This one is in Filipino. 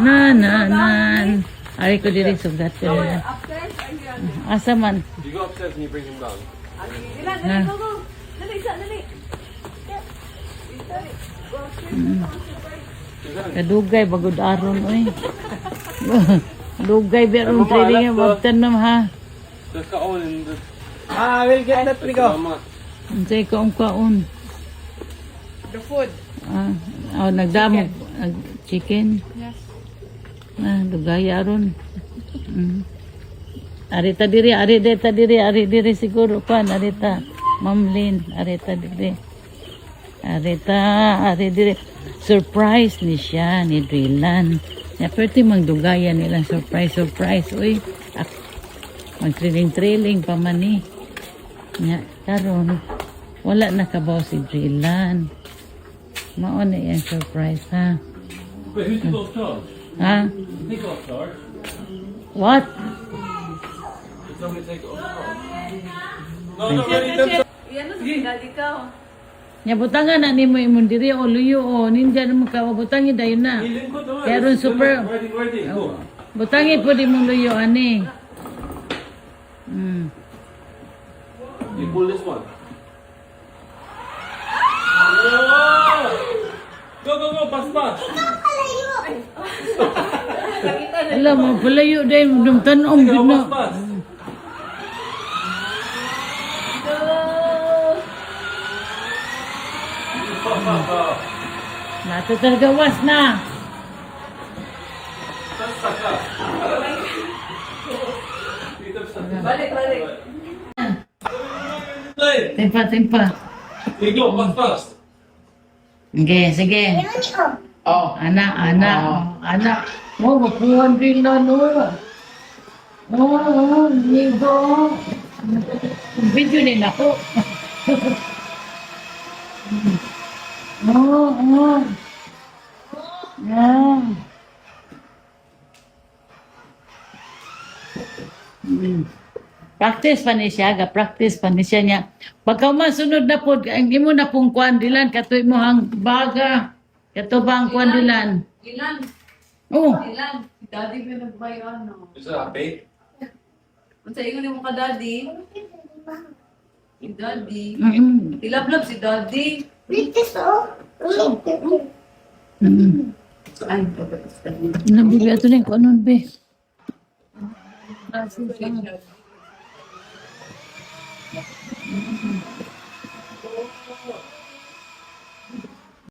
Nanan. Ari ko diri sugat ko. Asa man? You go upstairs and you bring him down. Na. Kadugay bagod aron oy. Dugay beron training magtanam ha. Let's go on in the... I will get that, Rico. Unsay kaon. The food. Nagdamo chicken. Yes. Dugay aron. Arita diri siguro kan arita. Mamlin, arita diri. Ari diri. Surprise ni siya ni Drillan. Ya perti mangdugayan nila surprise. Uy. Mag-trailing pa man ni. Nya karon wala na kabaw si Drillan. Mao na yan surprise ha. Wait, who's the boss charge? Ha? Take off charge. What? Tell me to take it off charge. No, ready. Yan na si daddy ka. Nya butangan na nimo imong diri o luyo o ninja na ka butangi dayon na. Kaya ron super. Ready, go. Butangi po di mong luyo ani. You pull this one. Go, pass. Alam mo palayo dai dum tanom gid na. Pass. Natutargawas na. Balik. Tempa. Hey, go, pass. Sige. Oh. Anak. Mo makuhan din na no. Nigo. Video din ako. Yeah. Practice pa ni siya, niya. Pagka masunod na po, ang imo na pong kuandilan, katoy mo hang baga, kato ba ang kuandilan? Ilan? Oh, Ilan? Si daddy ba nagbayo ano? Is that bait? Kung sa ingon mo ka daddy? Si daddy. mm. Ilablab si daddy. Ay, Nabili ato na yung kuanon, be.